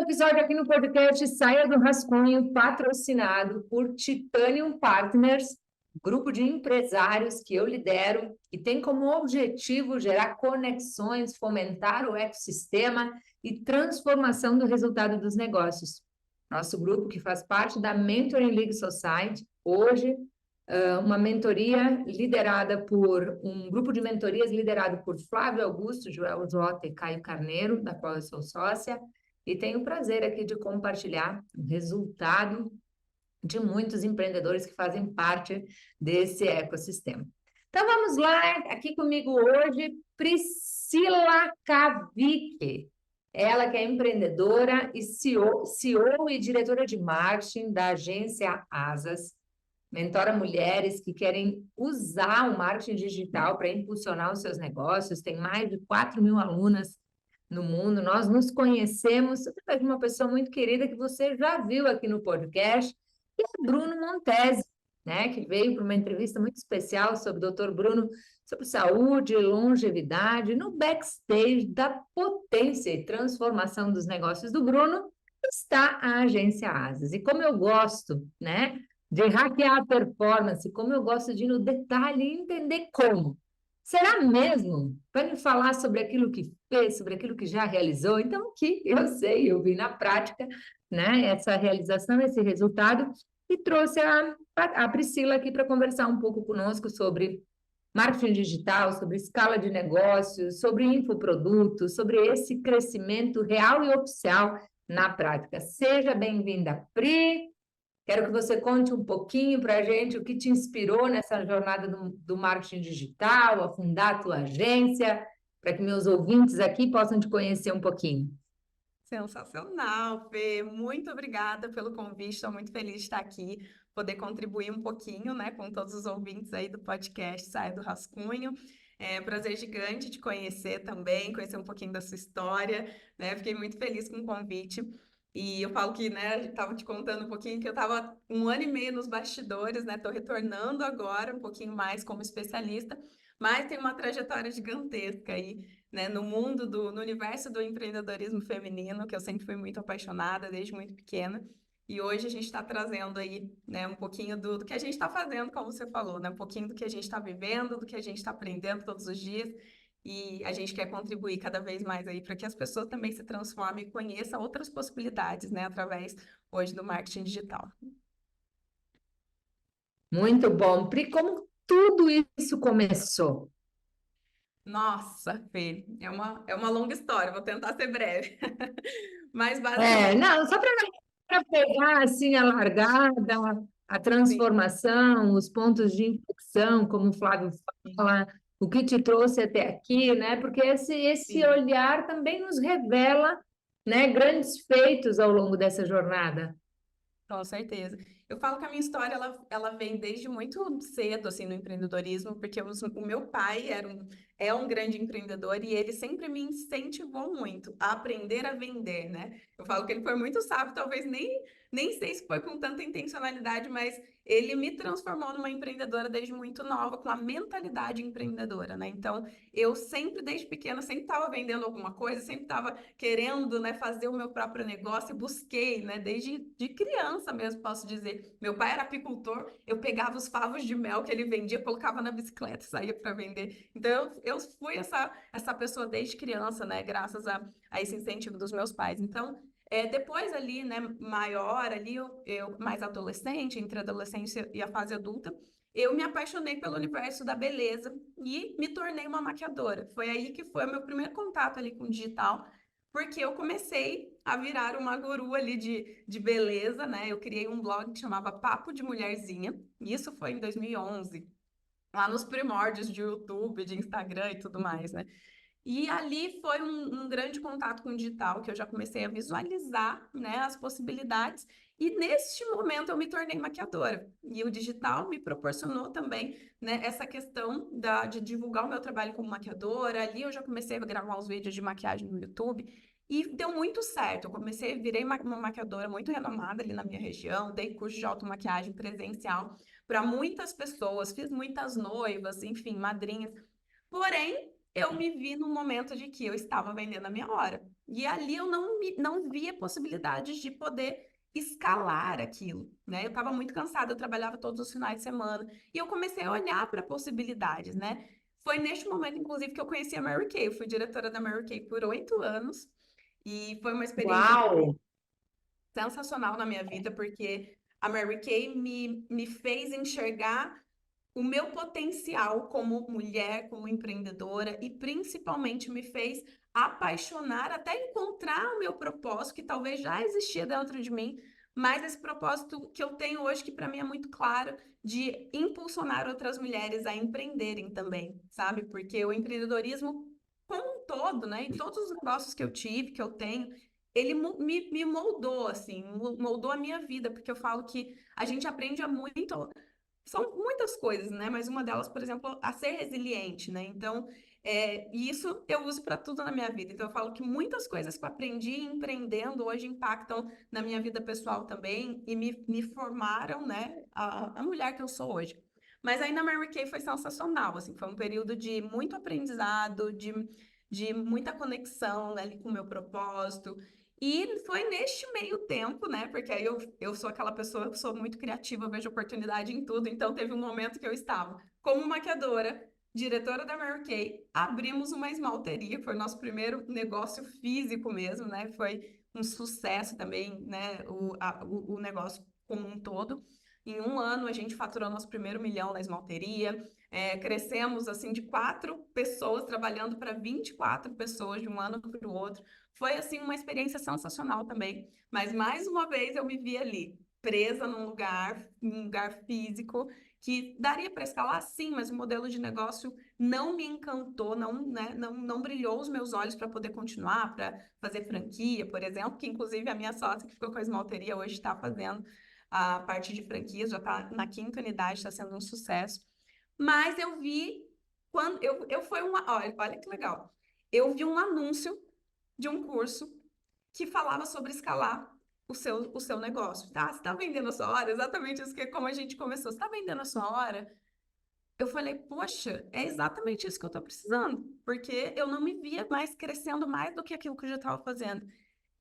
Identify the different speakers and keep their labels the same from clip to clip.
Speaker 1: episódio aqui no podcast Saia do Rascunho, patrocinado por Titanium Partners, grupo de empresários que eu lidero e tem como objetivo gerar conexões, fomentar o ecossistema e transformação do resultado dos negócios. Nosso grupo, que faz parte da Mentoring League Society, hoje, uma mentoria liderada por um grupo de mentorias liderado por Flávio Augusto, Joel Jota e Caio Carneiro, da qual eu sou sócia, e tenho o prazer aqui de compartilhar o resultado de muitos empreendedores que fazem parte desse ecossistema. Então vamos lá, aqui comigo hoje, Priscila Cavicchi. Ela que é empreendedora e CEO e diretora de marketing da agência Asas, mentora mulheres que querem usar o marketing digital para impulsionar os seus negócios, tem mais de 4.000 alunas no mundo. Nós nos conhecemos através de uma pessoa muito querida que você já viu aqui no podcast, que é Bruno Montesi, né? Que veio para uma entrevista muito especial sobre o Dr. Bruno, sobre saúde, longevidade, no backstage da potência e transformação dos negócios do Bruno, está a agência Asas. E como eu gosto, né, de hackear a performance, como eu gosto de ir no detalhe e entender como. Será mesmo? Vai me falar sobre aquilo que fez, sobre aquilo que já realizou? Então, aqui eu sei, eu vi na prática, né, essa realização, esse resultado, e trouxe a Priscila aqui para conversar um pouco conosco sobre marketing digital, sobre escala de negócios, sobre infoprodutos, sobre esse crescimento real e oficial na prática. Seja bem-vinda, Pri. Quero que você conte um pouquinho para a gente o que te inspirou nessa jornada do marketing digital, a fundar a tua agência, para que meus ouvintes aqui possam te conhecer um pouquinho.
Speaker 2: Sensacional, Fê. Muito obrigada pelo convite. Estou muito feliz de estar aqui, poder contribuir um pouquinho, né, com todos os ouvintes aí do podcast Saia do Rascunho. É um prazer gigante te conhecer também, conhecer um pouquinho da sua história, né? Fiquei muito feliz com o convite. E eu falo que, né, estava te contando um pouquinho que eu estava 1 ano e meio nos bastidores, né? Estou retornando agora um pouquinho mais como especialista, mas tem uma trajetória gigantesca aí, né, no universo do empreendedorismo feminino, que eu sempre fui muito apaixonada desde muito pequena. E hoje a gente está trazendo aí, né, um pouquinho do que a gente está fazendo, como você falou, né, um pouquinho do que a gente está vivendo, do que a gente está aprendendo todos os dias. E a gente quer contribuir cada vez mais aí para que as pessoas também se transformem e conheçam outras possibilidades, né, através hoje do marketing digital.
Speaker 1: Muito bom. Pri, como tudo isso começou?
Speaker 2: Nossa, Fê, é uma longa história, vou tentar ser breve. Mas basicamente,
Speaker 1: Não, só para pegar assim a largada, a
Speaker 2: sim,
Speaker 1: transformação, os pontos de inflexão, como o Flávio fala, o que te trouxe até aqui, né? Porque esse
Speaker 2: sim.
Speaker 1: olhar também nos revela, né, grandes feitos ao longo dessa jornada.
Speaker 2: Com certeza. Eu falo que a minha história ela vem desde muito cedo assim no empreendedorismo, porque o meu pai é um grande empreendedor e ele sempre me incentivou muito a aprender a vender, né? Eu falo que ele foi muito sábio, talvez nem sei se foi com tanta intencionalidade, mas ele me transformou numa empreendedora desde muito nova, com a mentalidade empreendedora, né? Então, eu sempre, desde pequena, sempre estava vendendo alguma coisa, sempre estava querendo, né, fazer o meu próprio negócio, e busquei, né, desde de criança mesmo, posso dizer. Meu pai era apicultor, eu pegava os favos de mel que ele vendia, colocava na bicicleta, saía para vender. Então, eu fui essa pessoa desde criança, né, graças a esse incentivo dos meus pais. Então, depois ali, né, maior ali, eu mais adolescente, entre a adolescência e a fase adulta, eu me apaixonei pelo universo da beleza e me tornei uma maquiadora. Foi aí que foi o meu primeiro contato ali com o digital, porque eu comecei a virar uma guru ali de beleza, né? Eu criei um blog que chamava Papo de Mulherzinha, e isso foi em 2011, lá nos primórdios de YouTube, de Instagram e tudo mais, né? E ali foi um grande contato com o digital, que eu já comecei a visualizar, né, as possibilidades. E neste momento eu me tornei maquiadora. E o digital me proporcionou também, né, essa questão de divulgar o meu trabalho como maquiadora. Ali eu já comecei a gravar uns vídeos de maquiagem no YouTube. E deu muito certo. Eu virei uma maquiadora muito renomada ali na minha região, dei curso de automaquiagem presencial para muitas pessoas, fiz muitas noivas, enfim, madrinhas. Porém, eu me vi num momento de que eu estava vendendo a minha hora. E ali eu não via possibilidades de poder escalar aquilo, né? Eu estava muito cansada, eu trabalhava todos os finais de semana. E eu comecei a olhar para possibilidades, né? Foi neste momento, inclusive, que eu conheci a Mary Kay. Eu fui diretora da Mary Kay por 8 anos. E foi uma experiência
Speaker 1: Uau!
Speaker 2: sensacional na minha vida, porque a Mary Kay me fez enxergar o meu potencial como mulher, como empreendedora e principalmente me fez apaixonar até encontrar o meu propósito, que talvez já existia dentro de mim, mas esse propósito que eu tenho hoje, que para mim é muito claro, de impulsionar outras mulheres a empreenderem também, sabe? Porque o empreendedorismo como um todo, né? E todos os negócios que eu tive, que eu tenho, ele me moldou, assim, moldou a minha vida, porque eu falo que a gente aprende muito são muitas coisas, né? Mas uma delas, por exemplo, a ser resiliente, né? Então, e isso eu uso para tudo na minha vida. Então, eu falo que muitas coisas que eu aprendi empreendendo hoje impactam na minha vida pessoal também e me formaram, né? A mulher que eu sou hoje. Mas aí na Mary Kay foi sensacional, assim, foi um período de muito aprendizado, de muita conexão, né, ali com o meu propósito. E foi neste meio tempo, né? Porque aí eu sou aquela pessoa que sou muito criativa, vejo oportunidade em tudo. Então, teve um momento que eu estava como maquiadora, diretora da Mary Kay, abrimos uma esmalteria, foi o nosso primeiro negócio físico mesmo, né? Foi um sucesso também, né? O negócio como um todo. Em um ano, a gente faturou nosso primeiro milhão na esmalteria. Crescemos, assim, de 4 pessoas trabalhando para 24 pessoas de um ano para o outro. Foi, assim, uma experiência sensacional também. Mas, mais uma vez, eu me vi ali, presa num lugar físico, que daria para escalar, sim, mas o modelo de negócio não me encantou, não, né, não brilhou os meus olhos para poder continuar, para fazer franquia, por exemplo, que inclusive a minha sócia que ficou com a esmalteria hoje está fazendo a parte de franquias, já está na 5ª unidade, está sendo um sucesso. Mas eu vi, quando eu foi uma, olha que legal, eu vi um anúncio de um curso que falava sobre escalar o seu negócio, tá? Você está vendendo a sua hora? Exatamente isso que é como a gente começou. Você está vendendo a sua hora? Eu falei, poxa, é exatamente isso que eu estou precisando, porque eu não me via mais crescendo mais do que aquilo que eu já estava fazendo.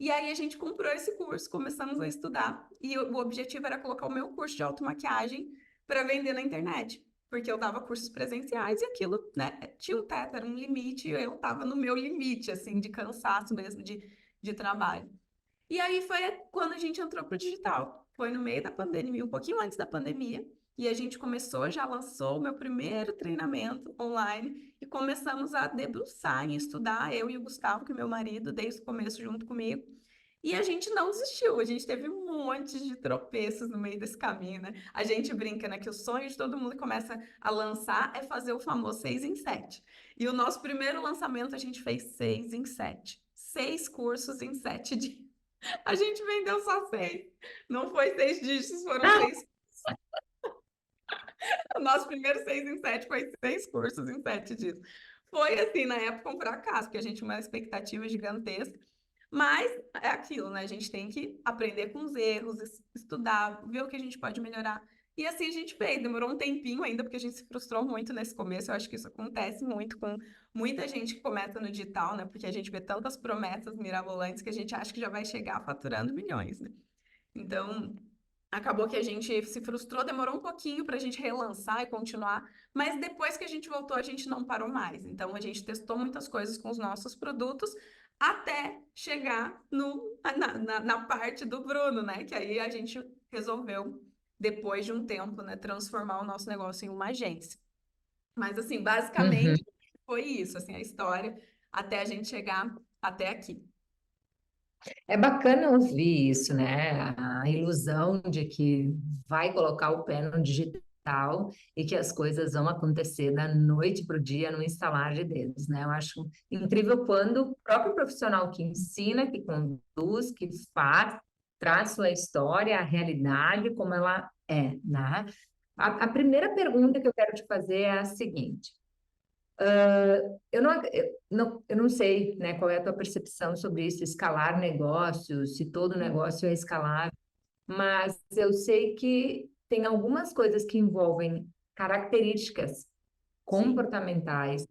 Speaker 2: E aí a gente comprou esse curso, começamos a estudar, e o objetivo era colocar o meu curso de automaquiagem para vender na internet, porque eu dava cursos presenciais e aquilo, né, tinha um teto, era um limite, e eu estava no meu limite, assim, de cansaço mesmo de trabalho. E aí foi quando a gente entrou pro digital. Foi no meio da pandemia, um pouquinho antes da pandemia, e a gente começou, já lançou o meu primeiro treinamento online e começamos a debruçar em estudar, eu e o Gustavo, que é meu marido, desde o começo junto comigo. E a gente não desistiu, a gente teve um monte de tropeços no meio desse caminho, né? A gente brinca, né, que o sonho de todo mundo que começa a lançar é fazer o famoso 6 em 7. E o nosso primeiro lançamento a gente fez 6 em 7. 6 cursos em 7 dias. A gente vendeu só 6. Não foi 6 dígitos, foram
Speaker 1: Ah,
Speaker 2: 6. O nosso primeiro 6 em 7 foi 6 cursos em 7 dias. Foi, assim, na época, um fracasso, porque a gente tinha uma expectativa gigantesca. Mas é aquilo, né? A gente tem que aprender com os erros, estudar, ver o que a gente pode melhorar. E assim a gente fez. Demorou um tempinho ainda, porque a gente se frustrou muito nesse começo. Eu acho que isso acontece muito com muita gente que começa no digital, né? Porque a gente vê tantas promessas mirabolantes que a gente acha que já vai chegar faturando milhões, né? Então, acabou que a gente se frustrou, demorou um pouquinho para a gente relançar e continuar, mas depois que a gente voltou, a gente não parou mais. Então, a gente testou muitas coisas com os nossos produtos até chegar na parte do Bruno, né? Que aí a gente resolveu, depois de um tempo, né, transformar o nosso negócio em uma agência. Mas, assim,
Speaker 1: uhum.
Speaker 2: basicamente foi isso, assim, a história até a gente chegar até aqui.
Speaker 1: É bacana ouvir isso, né? A ilusão de que vai colocar o pé no digital e que as coisas vão acontecer da noite para o dia no instalar de dedos, né? Eu acho incrível quando o próprio profissional que ensina, que conduz, que faz, traz sua história, a realidade como ela é, né? A primeira pergunta que eu quero te fazer é a seguinte. Eu não sei, né, qual é a tua percepção sobre isso, escalar negócios, se todo negócio é escalável, mas eu sei que tem algumas coisas que envolvem características
Speaker 2: Sim.
Speaker 1: comportamentais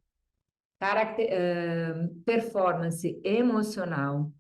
Speaker 1: performance emocional,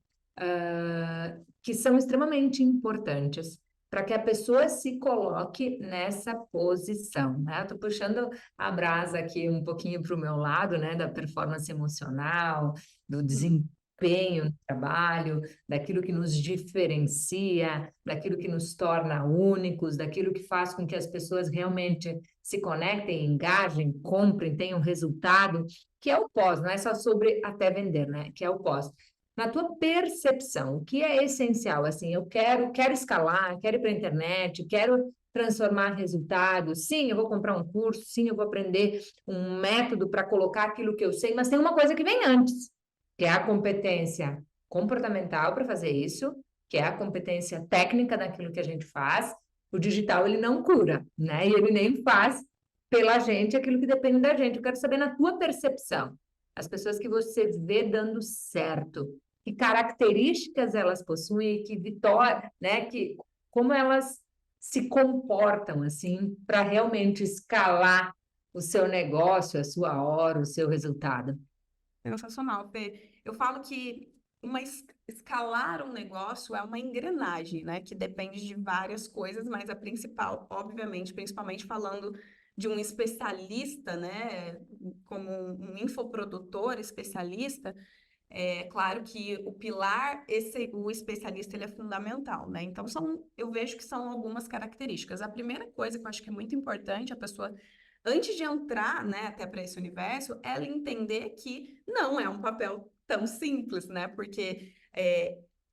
Speaker 1: que são extremamente importantes para que a pessoa se coloque nessa posição, né? Estou puxando a brasa aqui um pouquinho para o meu lado, né? Da performance emocional, do desempenho no trabalho, daquilo que nos diferencia, daquilo que nos torna únicos, daquilo que faz com que as pessoas realmente se conectem, engajem, comprem, tenham resultado, que é o pós, não é só sobre até vender, né? Que é o pós. Na tua percepção, o que é essencial? Assim, eu quero escalar, quero ir para a internet, quero transformar resultados. Sim, eu vou comprar um curso, sim, eu vou aprender um método para colocar aquilo que eu sei, mas tem uma coisa que vem antes, que é a competência comportamental para fazer isso, que é a competência técnica daquilo que a gente faz. O digital, ele não cura, né? E ele nem faz pela gente aquilo que depende da gente. Eu quero saber na tua percepção, as pessoas que você vê dando certo, que características elas possuem, que vitória, né? Que como elas se comportam assim para realmente escalar o seu negócio, a sua hora, o seu resultado.
Speaker 2: Sensacional, Fê. Eu falo que escalar um negócio é uma engrenagem, né? Que depende de várias coisas, mas a principal, obviamente, principalmente falando de um especialista, né? Como um infoprodutor especialista, é claro que o pilar, o especialista, ele é fundamental, né? Então, eu vejo que são algumas características. A primeira coisa que eu acho que é muito importante, a pessoa, antes de entrar, né, até para esse universo, ela entender que não é um papel tão simples, né? Porque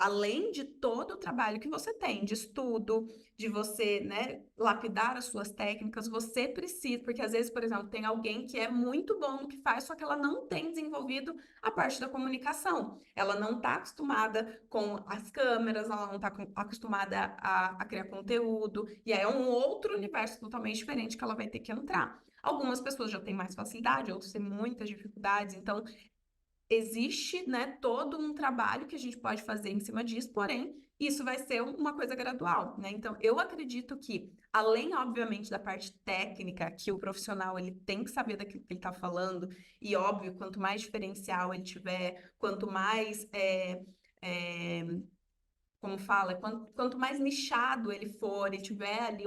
Speaker 2: além de todo o trabalho que você tem, de estudo, de você, né, lapidar as suas técnicas, você precisa, porque às vezes, por exemplo, tem alguém que é muito bom no que faz, só que ela não tem desenvolvido a parte da comunicação. Ela não está acostumada com as câmeras, ela não está acostumada a criar conteúdo, e aí é um outro universo totalmente diferente que ela vai ter que entrar. Algumas pessoas já têm mais facilidade, outras têm muitas dificuldades, então existe, né, todo um trabalho que a gente pode fazer em cima disso, porém, isso vai ser uma coisa gradual, né? Então, eu acredito que, além, obviamente, da parte técnica, que o profissional ele tem que saber daquilo que ele está falando, e óbvio, quanto mais diferencial ele tiver, quanto mais como fala, quanto mais nichado ele for e tiver ali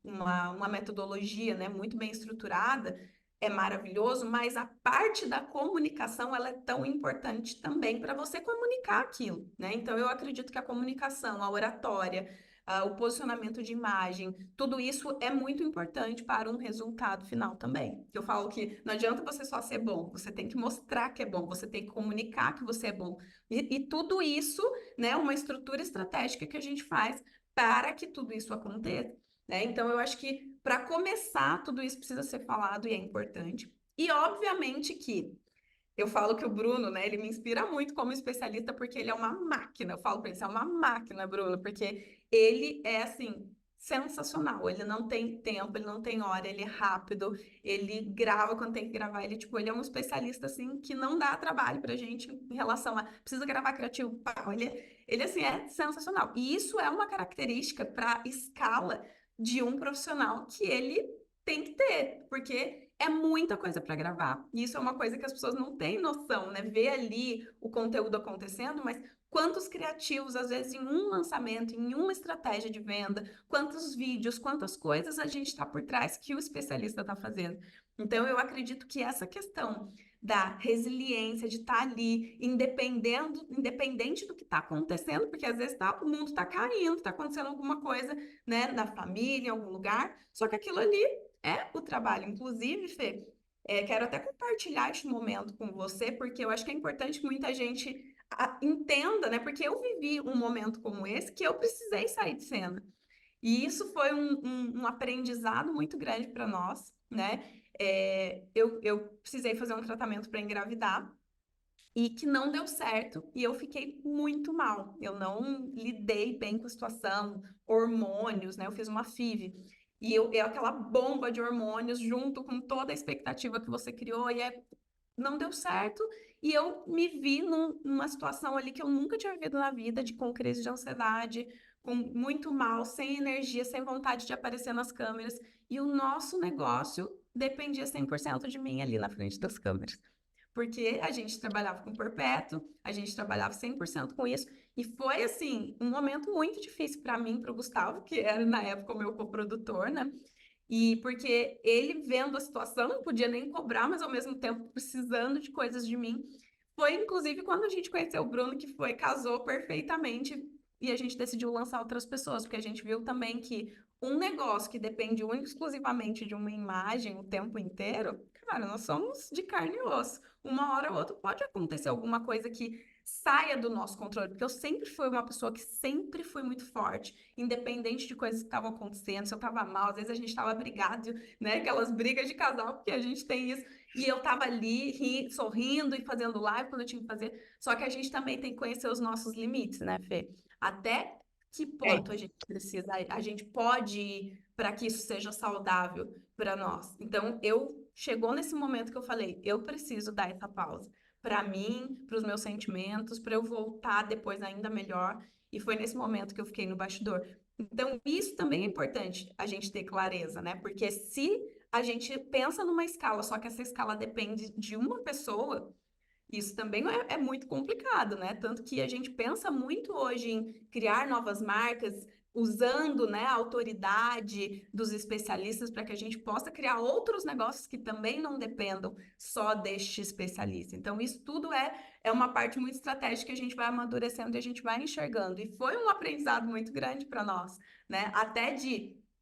Speaker 2: uma metodologia, né, muito bem estruturada, é maravilhoso, mas a parte da comunicação, ela é tão importante também para você comunicar aquilo, né? Então, eu acredito que a comunicação, a oratória, o posicionamento de imagem, tudo isso é muito importante para um resultado final também. Eu falo que não adianta você só ser bom, você tem que mostrar que é bom, você tem que comunicar que você é bom. E tudo isso, né, uma estrutura estratégica que a gente faz para que tudo isso aconteça, né? Então, eu acho que para começar, tudo isso precisa ser falado e é importante. E, obviamente, que eu falo que o Bruno, né, ele me inspira muito como especialista porque ele é uma máquina. Eu falo para ele, você é uma máquina, Bruno, porque ele é assim sensacional. Ele não tem tempo, ele não tem hora, ele é rápido, ele grava quando tem que gravar. Ele é um especialista assim que não dá trabalho pra gente em relação a precisa gravar criativo. Pau. Ele assim é sensacional. E isso é uma característica para escala de um profissional que ele tem que ter, porque é muita coisa para gravar. E isso é uma coisa que as pessoas não têm noção, né? Ver ali o conteúdo acontecendo, mas quantos criativos, às vezes, em um lançamento, em uma estratégia de venda, quantos vídeos, quantas coisas a gente está por trás que o especialista está fazendo. Então, eu acredito que essa questão da resiliência, de estar ali, independente do que está acontecendo, porque às vezes o mundo está caindo, está acontecendo alguma coisa, né, na família, em algum lugar, só que aquilo ali é o trabalho. Inclusive, Fê, quero até compartilhar este momento com você, porque eu acho que é importante que muita gente entenda, né? Porque eu vivi um momento como esse que eu precisei sair de cena. E isso foi um aprendizado muito grande para nós, né? Eu precisei fazer um tratamento para engravidar e que não deu certo e eu fiquei muito mal. Eu não lidei bem com a situação, hormônios, né? Eu fiz uma FIV. E aquela bomba de hormônios junto com toda a expectativa que você criou, não deu certo. E eu me vi numa situação ali que eu nunca tinha vivido na vida, com crise de ansiedade, com muito mal, sem energia, sem vontade de aparecer nas câmeras. E o nosso negócio dependia 100% de mim ali na frente das câmeras. porque a gente trabalhava com perpétuo, a gente trabalhava 100% com isso, e foi, assim, um momento muito difícil para mim, para o Gustavo, que era, na época, o meu coprodutor, né? E porque ele, vendo a situação, não podia nem cobrar, mas, ao mesmo tempo, precisando de coisas de mim. Foi, inclusive, quando a gente conheceu o Bruno, que casou perfeitamente, e a gente decidiu lançar outras pessoas, porque a gente viu também que um negócio que depende única e exclusivamente de uma imagem o tempo inteiro, cara, nós somos de carne e osso. Uma hora ou outra pode acontecer alguma coisa que saia do nosso controle, porque eu sempre fui uma pessoa que sempre fui muito forte, independente de coisas que estavam acontecendo, se eu estava mal, às vezes a gente estava brigado, né, aquelas brigas de casal, porque a gente tem isso, e eu estava ali sorrindo e fazendo live quando eu tinha que fazer, só que a gente também tem que conhecer os nossos limites, né, Fê? Até que ponto a gente precisa, a gente pode ir para que isso seja saudável para nós. Então, chegou nesse momento que eu falei, eu preciso dar essa pausa para mim, para os meus sentimentos, para eu voltar depois ainda melhor. E foi nesse momento que eu fiquei no bastidor. Então, isso também é importante a gente ter clareza, né? Porque se a gente pensa numa escala, só que essa escala depende de uma pessoa, isso também é muito complicado, né? Tanto que a gente pensa muito hoje em criar novas marcas, usando, né, a autoridade dos especialistas para que a gente possa criar outros negócios que também não dependam só deste especialista. Então, isso tudo é uma parte muito estratégica que a gente vai amadurecendo e a gente vai enxergando. E foi um aprendizado muito grande para nós, né? Até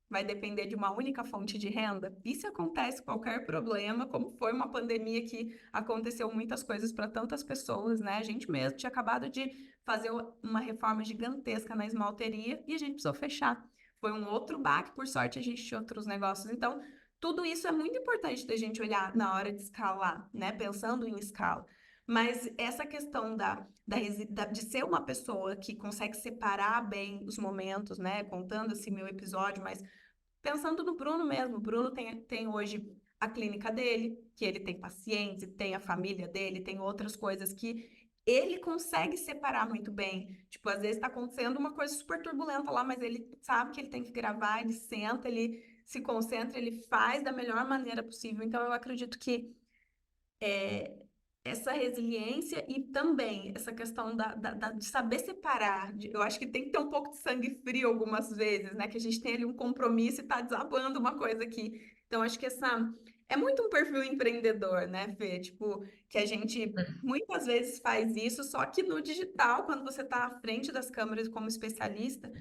Speaker 2: vai depender de uma única fonte de renda. E se acontece qualquer problema, como foi uma pandemia que aconteceu muitas coisas para tantas pessoas, né? A gente mesmo tinha acabado de fazer uma reforma gigantesca na esmalteria e a gente precisou fechar. Foi um outro baque, por sorte a gente tinha outros negócios. Então, tudo isso é muito importante da gente olhar na hora de escalar, né? Pensando em escala. Mas essa questão de ser uma pessoa que consegue separar bem os momentos, né? Contando esse meu episódio, mas pensando no Bruno mesmo, o Bruno tem hoje a clínica dele, que ele tem pacientes, tem a família dele, tem outras coisas que ele consegue separar muito bem. Tipo, às vezes está acontecendo uma coisa super turbulenta lá, mas ele sabe que ele tem que gravar, ele senta, ele se concentra, ele faz da melhor maneira possível. Então, eu acredito que essa resiliência e também essa questão de saber separar. Eu acho que tem que ter um pouco de sangue frio algumas vezes, né? Que a gente tem ali um compromisso e tá desabando uma coisa aqui. Então, acho que é muito um perfil empreendedor, né, Fê? Tipo, que a gente muitas vezes faz isso, só que no digital, quando você está à frente das câmeras como especialista,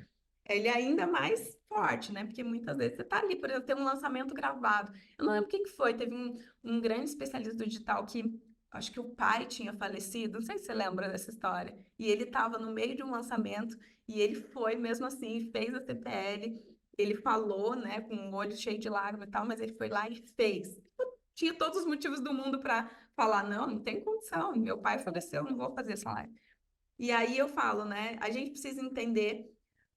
Speaker 2: ele é ainda mais forte, né? Porque muitas vezes você está ali, por exemplo, tem um lançamento gravado. Eu não lembro quem que foi, teve um grande especialista do digital que acho que o pai tinha falecido, não sei se você lembra dessa história. E ele estava no meio de um lançamento e ele foi mesmo assim, fez a CPL, ele falou, né, com o olho cheio de lágrimas e tal, mas ele foi lá e fez. Tinha todos os motivos do mundo para falar, não tem condição, meu pai faleceu, não vou fazer essa live. E aí eu falo, né, a gente precisa entender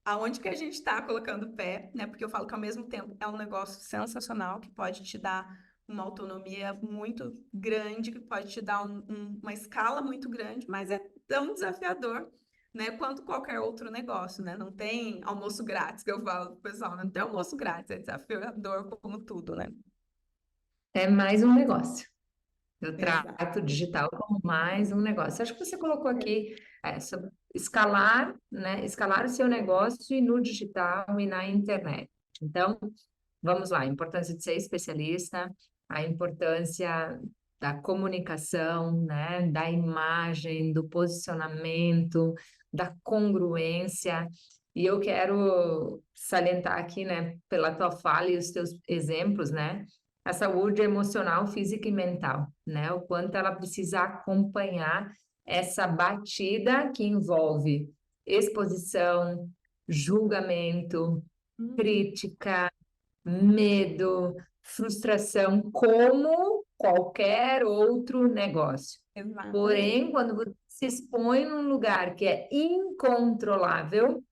Speaker 2: aonde que a gente está colocando o pé, né? Porque eu falo que ao mesmo tempo é um negócio sensacional que pode te dar uma autonomia muito grande, que pode te dar uma escala muito grande, mas é tão desafiador, né, quanto qualquer outro negócio, né? Não tem almoço grátis, que eu falo pro pessoal, não tem almoço grátis, é desafiador como tudo, né?
Speaker 1: É mais um negócio. Eu
Speaker 2: Exato.
Speaker 1: trato o digital como mais um negócio. Acho que você colocou aqui escalar, né? Escalar o seu negócio no digital e na internet. Então, vamos lá, a importância de ser especialista, a importância da comunicação, né? Da imagem, do posicionamento, da congruência. E eu quero salientar aqui, né, pela tua fala e os teus exemplos, né? A saúde emocional, física e mental, né? O quanto ela precisa acompanhar essa batida que envolve exposição, julgamento,
Speaker 2: Uhum.
Speaker 1: crítica, medo, frustração, como qualquer outro negócio.
Speaker 2: Exatamente.
Speaker 1: Porém, quando você se expõe num lugar que é incontrolável,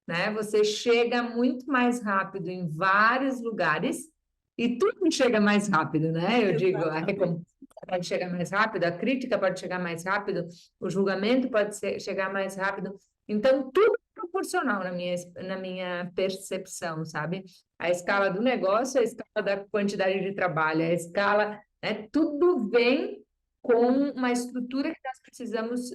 Speaker 1: né? Você chega muito mais rápido em vários lugares e tudo chega mais rápido, né? Eu digo, a
Speaker 2: Exatamente.
Speaker 1: recompensa pode chegar mais rápido, a crítica pode chegar mais rápido, o julgamento pode chegar mais rápido. Então, tudo é proporcional na minha percepção, sabe? A escala do negócio, a escala da quantidade de trabalho, a escala, né? Tudo vem com uma estrutura que nós precisamos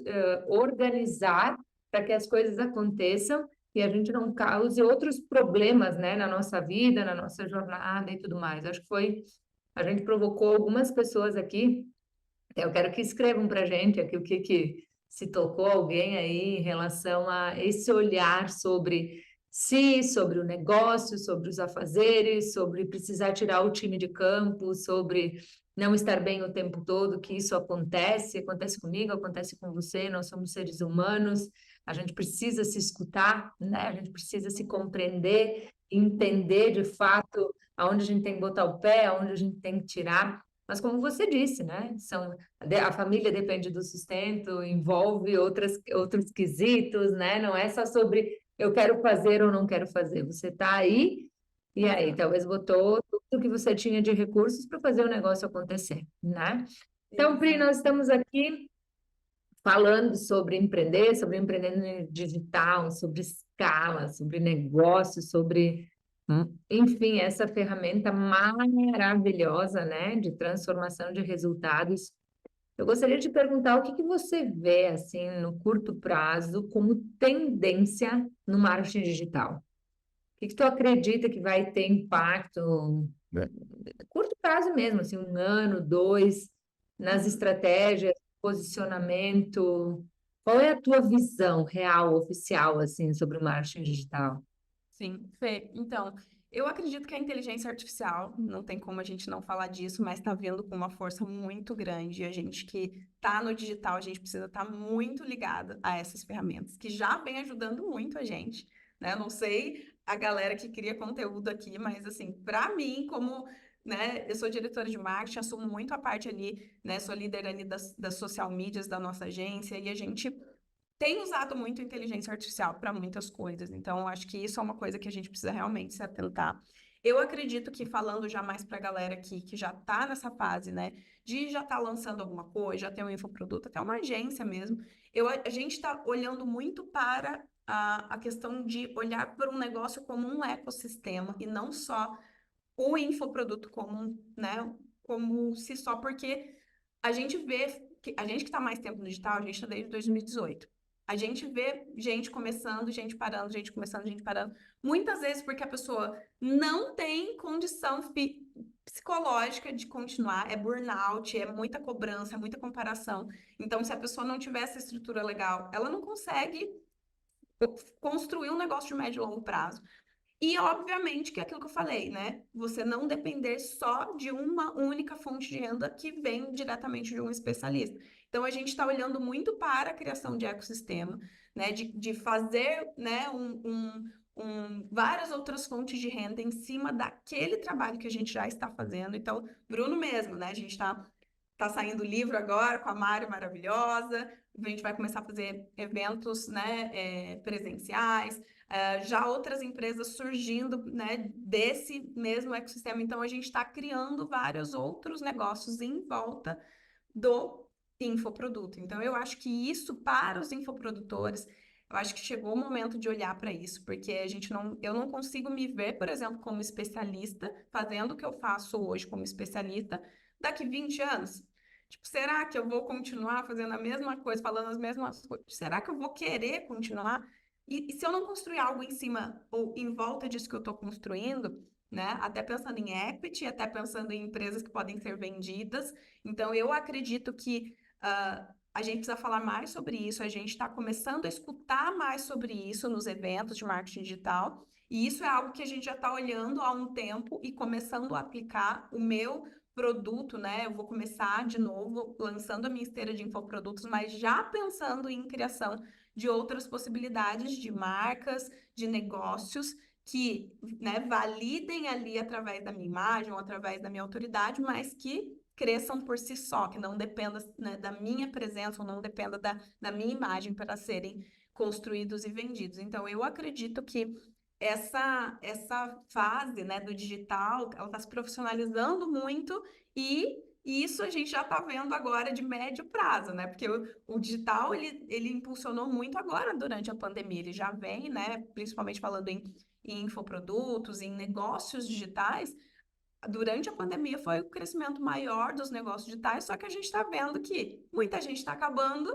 Speaker 1: organizar para que as coisas aconteçam e a gente não cause outros problemas, né, na nossa vida, na nossa jornada e tudo mais. Acho que a gente provocou algumas pessoas aqui. Eu quero que escrevam para a gente aqui o que se tocou alguém aí em relação a esse olhar sobre si, sobre o negócio, sobre os afazeres, sobre precisar tirar o time de campo, sobre não estar bem o tempo todo, que isso acontece comigo, acontece com você, nós somos seres humanos, a gente precisa se escutar, né? A gente precisa se compreender, entender de fato aonde a gente tem que botar o pé, aonde a gente tem que tirar. Mas como você disse, né? A família depende do sustento, envolve outros quesitos, né? Não é só sobre eu quero fazer ou não quero fazer. Você está aí e aí talvez botou tudo que você tinha de recursos para fazer o negócio acontecer, né? Então, Pri, nós estamos aqui falando sobre empreender no digital, sobre escala, sobre negócio, sobre, enfim, essa ferramenta maravilhosa, né, de transformação de resultados. Eu gostaria de perguntar o que que você vê, assim, no curto prazo, como tendência no marketing digital? O que que tu acredita que vai ter impacto, curto prazo mesmo, assim, 1 ano, 2, nas estratégias, posicionamento? Qual é a tua visão real, oficial, assim, sobre o marketing digital?
Speaker 2: Sim, Fê. Então, eu acredito que a inteligência artificial, não tem como a gente não falar disso, mas está vindo com uma força muito grande. E a gente que está no digital, a gente precisa estar muito ligado a essas ferramentas, que já vem ajudando muito a gente, né? Eu não sei a galera que cria conteúdo aqui, mas assim, para mim, como, né, eu sou diretora de marketing, assumo muito a parte ali, né? Sou líder ali das social medias da nossa agência e a gente tem usado muito inteligência artificial para muitas coisas, então eu acho que isso é uma coisa que a gente precisa realmente se atentar. Eu acredito que, falando já mais para a galera aqui que já está nessa fase, né, de já estar lançando alguma coisa, já tem um infoproduto, até uma agência mesmo, a gente está olhando muito para a questão de olhar para um negócio como um ecossistema e não só o infoproduto como, né, como se só, porque a gente vê, a gente que está mais tempo no digital, a gente está desde 2018. A gente vê gente começando, gente parando, gente começando, gente parando. Muitas vezes porque a pessoa não tem condição psicológica de continuar, é burnout, é muita cobrança, é muita comparação. Então, se a pessoa não tiver essa estrutura legal, ela não consegue construir um negócio de médio e longo prazo. E, obviamente, que é aquilo que eu falei, né? Você não depender só de uma única fonte de renda que vem diretamente de um especialista. Então, a gente está olhando muito para a criação de ecossistema, né? De fazer, né, várias outras fontes de renda em cima daquele trabalho que a gente já está fazendo. Então, Bruno mesmo, né? A gente está saindo livro agora com a Mari maravilhosa. A gente vai começar a fazer eventos, né, presenciais. Já outras empresas surgindo, né, desse mesmo ecossistema. Então, a gente está criando vários outros negócios em volta do infoproduto. Então, eu acho que isso, para os infoprodutores, eu acho que chegou o momento de olhar para isso, porque eu não consigo me ver, por exemplo, como especialista, fazendo o que eu faço hoje como especialista, daqui 20 anos. Tipo, será que eu vou continuar fazendo a mesma coisa, falando as mesmas coisas? Será que eu vou querer continuar? E se eu não construir algo em cima ou em volta disso que eu estou construindo, né? Até pensando em equity, até pensando em empresas que podem ser vendidas. Então, eu acredito que a gente precisa falar mais sobre isso, a gente está começando a escutar mais sobre isso nos eventos de marketing digital, e isso é algo que a gente já está olhando há um tempo e começando a aplicar o meu produto, né? Eu vou começar de novo lançando a minha esteira de infoprodutos, mas já pensando em criação de outras possibilidades de marcas, de negócios que, né, validem ali através da minha imagem ou através da minha autoridade, mas que cresçam por si só, que não dependa, né, da minha presença ou não dependa da minha imagem para serem construídos e vendidos. Então, eu acredito que essa fase, né, do digital, ela está se profissionalizando muito e isso a gente já está vendo agora de médio prazo, né? Porque o digital, ele impulsionou muito agora durante a pandemia. Ele já vem, né, principalmente falando em infoprodutos, em negócios digitais, durante a pandemia foi o crescimento maior dos negócios digitais, só que a gente está vendo que muita gente está acabando,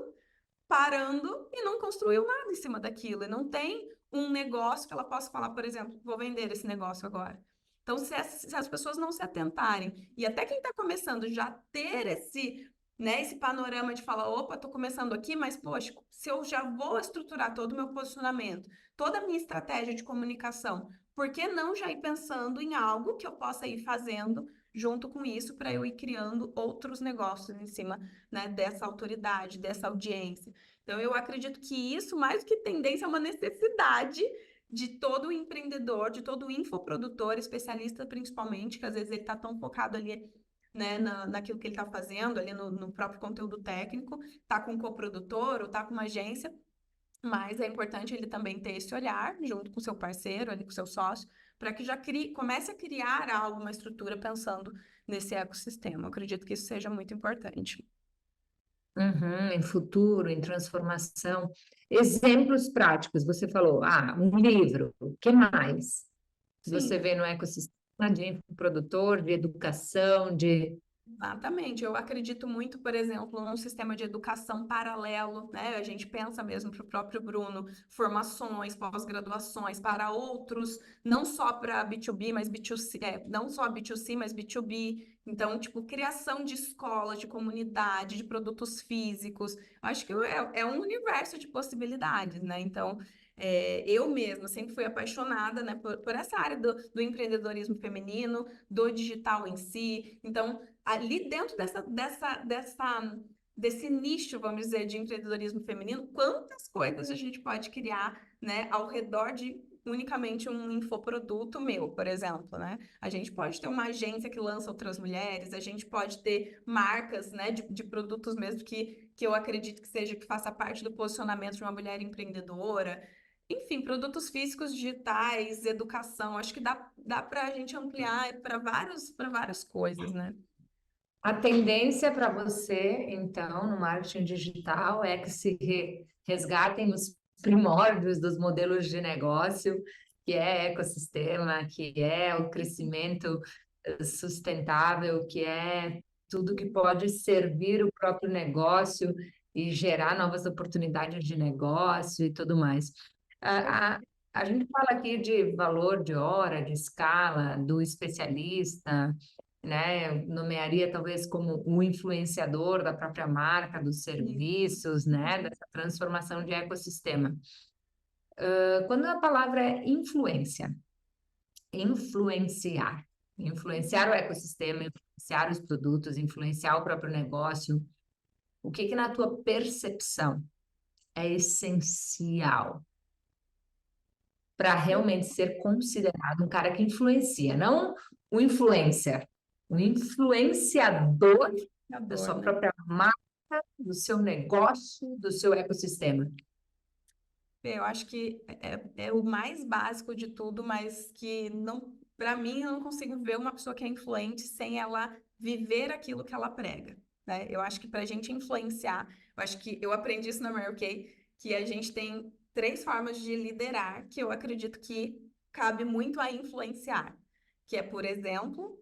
Speaker 2: parando e não construiu nada em cima daquilo. E não tem um negócio que ela possa falar, por exemplo, vou vender esse negócio agora. Então, se as pessoas não se atentarem, e até quem está começando já ter esse panorama de falar, opa, estou começando aqui, mas, poxa, se eu já vou estruturar todo o meu posicionamento, toda a minha estratégia de comunicação, por que não já ir pensando em algo que eu possa ir fazendo junto com isso para eu ir criando outros negócios em cima, né, dessa autoridade, dessa audiência. Então, eu acredito que isso, mais do que tendência, é uma necessidade de todo empreendedor, de todo infoprodutor, especialista principalmente, que às vezes ele está tão focado ali, né, naquilo que ele está fazendo, ali no próprio conteúdo técnico, está com um coprodutor ou está com uma agência, mas é importante ele também ter esse olhar junto com o seu parceiro, ali com o seu sócio, para que já comece a criar algo, uma estrutura pensando nesse ecossistema. Eu acredito que isso seja muito importante.
Speaker 1: Uhum, em futuro, em transformação. Exemplos práticos, você falou, um livro, o que mais? Você
Speaker 2: Sim.
Speaker 1: vê no ecossistema de infoprodutor, de educação, de...
Speaker 2: Exatamente. Eu acredito muito, por exemplo, num sistema de educação paralelo, né? A gente pensa mesmo para o próprio Bruno, formações, pós-graduações para outros, não só para B2B, mas B2C, não só B2C, mas B2B. Então, tipo, criação de escola, de comunidade, de produtos físicos. Acho que é um universo de possibilidades, né? Então, eu mesma sempre fui apaixonada, né, por essa área do empreendedorismo feminino, do digital em si. Então, ali dentro desse nicho, vamos dizer, de empreendedorismo feminino, quantas coisas a gente pode criar, né, ao redor de unicamente um infoproduto meu, por exemplo, né? A gente pode ter uma agência que lança outras mulheres, a gente pode ter marcas, né, de produtos mesmo que eu acredito que faça parte do posicionamento de uma mulher empreendedora. Enfim, produtos físicos, digitais, educação, acho que dá para a gente ampliar para várias coisas, né?
Speaker 1: A tendência para você, então, no marketing digital é que se resgatem os primórdios dos modelos de negócio, que é ecossistema, que é o crescimento sustentável, que é tudo que pode servir o próprio negócio e gerar novas oportunidades de negócio e tudo mais. A, a, a gente fala aqui de valor de hora, de escala, do especialista, né? Eu nomearia talvez como o influenciador da própria marca, dos serviços, né? Dessa transformação de ecossistema. Quando a palavra é influência, influenciar, influenciar o ecossistema, influenciar os produtos, influenciar o próprio negócio, o que na tua percepção é essencial para realmente ser considerado um cara que influencia, não o influencer, o influenciador da
Speaker 2: Adoro,
Speaker 1: sua
Speaker 2: né?
Speaker 1: própria marca, do seu negócio, do seu ecossistema.
Speaker 2: Eu acho que é o mais básico de tudo, mas que não, para mim, eu não consigo ver uma pessoa que é influente sem ela viver aquilo que ela prega, né? Eu acho que para a gente influenciar, eu acho que eu aprendi isso na Mary Kay, que a gente tem três formas de liderar que eu acredito que cabe muito a influenciar, que é por exemplo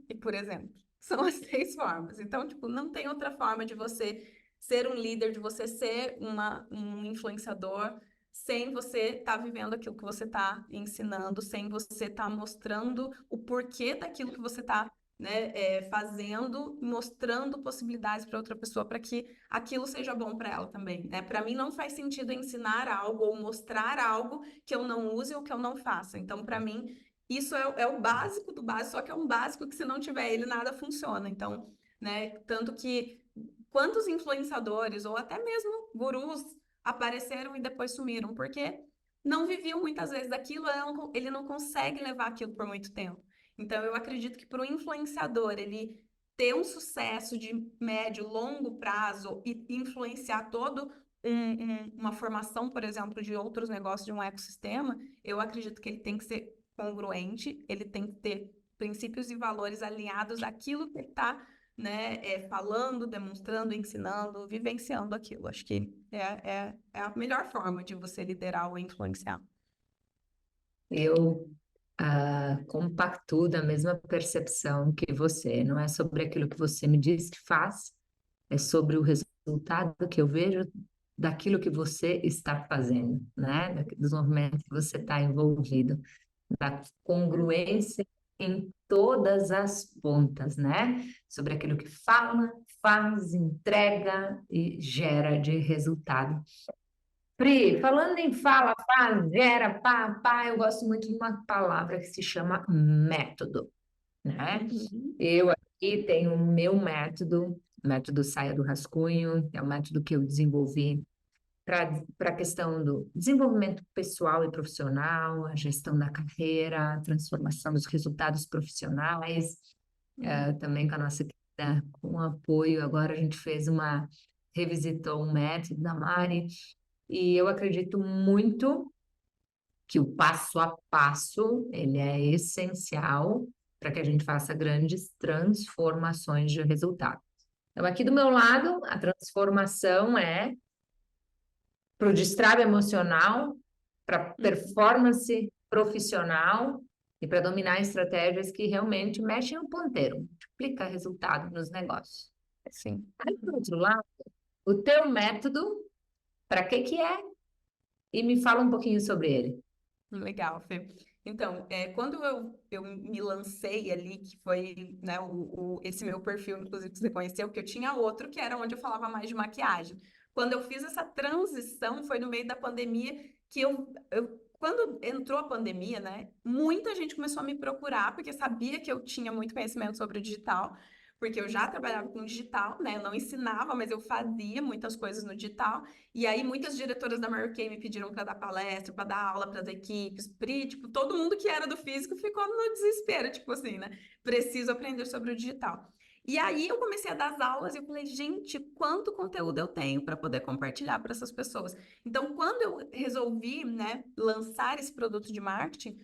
Speaker 2: e por exemplo. São as três formas. Então, tipo, não tem outra forma de você ser um líder, de você ser um influenciador, sem você estar vivendo aquilo que você está ensinando, sem você estar mostrando o porquê daquilo que você está, né, fazendo, mostrando possibilidades para outra pessoa, para que aquilo seja bom para ela também, né? Para mim não faz sentido ensinar algo ou mostrar algo que eu não use ou que eu não faça. Então, para mim, isso é o básico do básico, só que é um básico que se não tiver ele, nada funciona. Então, né, tanto que quantos influenciadores ou até mesmo gurus apareceram e depois sumiram, porque não viviam muitas vezes daquilo, ele não consegue levar aquilo por muito tempo. Então, eu acredito que para o influenciador ele ter um sucesso de médio, longo prazo e influenciar todo uma formação, por exemplo, de outros negócios de um ecossistema, eu acredito que ele tem que ser congruente, ele tem que ter princípios e valores alinhados àquilo que ele está, né, falando, demonstrando, ensinando, vivenciando aquilo. Acho que é a melhor forma de você liderar ou influenciar.
Speaker 1: Eu compactuo da mesma percepção que você. Não é sobre aquilo que você me diz que faz, é sobre o resultado que eu vejo daquilo que você está fazendo, né? Dos movimentos que você está envolvido, da congruência em todas as pontas, né? Sobre aquilo que fala, faz, entrega e gera de resultado. Pri, falando em fala, faz, gera, pá, eu gosto muito de uma palavra que se chama método, né?
Speaker 2: Uhum.
Speaker 1: Eu aqui tenho o meu método, o método Saia do Rascunho, é um método que eu desenvolvi para a questão do desenvolvimento pessoal e profissional, a gestão da carreira, a transformação dos resultados profissionais, também com a nossa com o apoio. Agora a gente revisitou um método da Mari, e eu acredito muito que o passo a passo, ele é essencial para que a gente faça grandes transformações de resultado. Então, aqui do meu lado, a transformação é para o destrave emocional, para performance profissional e para dominar estratégias que realmente mexem no ponteiro, multiplica resultado nos negócios.
Speaker 2: Sim.
Speaker 1: Aí, por outro lado, o teu método, para que é? E me fala um pouquinho sobre ele.
Speaker 2: Legal, Fê. Então, quando eu me lancei ali, que foi, né, esse meu perfil, inclusive, que você conheceu, que eu tinha outro, que era onde eu falava mais de maquiagem. Quando eu fiz essa transição, foi no meio da pandemia, que quando entrou a pandemia, né, muita gente começou a me procurar, porque sabia que eu tinha muito conhecimento sobre o digital, porque eu já trabalhava com digital, né, eu não ensinava, mas eu fazia muitas coisas no digital. E aí, muitas diretoras da Mary Kay me pediram para dar palestra, para dar aula para as equipes. Pri, tipo, todo mundo que era do físico ficou no desespero, tipo assim, né? Preciso aprender sobre o digital. E aí, eu comecei a dar as aulas e eu falei, gente, quanto conteúdo eu tenho para poder compartilhar para essas pessoas. Então, quando eu resolvi, né, lançar esse produto de marketing,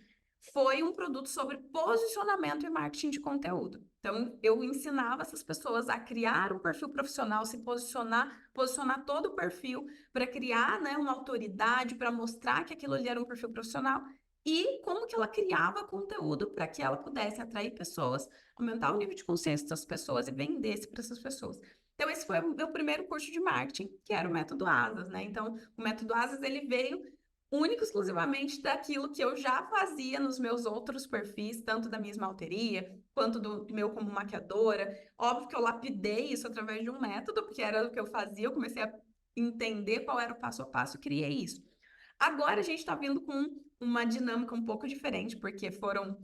Speaker 2: foi um produto sobre posicionamento e marketing de conteúdo. Então, eu ensinava essas pessoas a criar um perfil profissional, se posicionar todo o perfil para criar, né, uma autoridade, para mostrar que aquilo ali era um perfil profissional e como que ela criava conteúdo para que ela pudesse atrair pessoas, aumentar o nível de consciência das pessoas e vendesse para essas pessoas. Então, esse foi o meu primeiro curso de marketing, que era o método Asas, né? Então, o método Asas, ele veio único exclusivamente daquilo que eu já fazia nos meus outros perfis, tanto da minha esmalteria, quanto do meu como maquiadora. Óbvio que eu lapidei isso através de um método, porque era o que eu fazia, eu comecei a entender qual era o passo a passo e criei isso. Agora a gente está vindo com uma dinâmica um pouco diferente, porque foram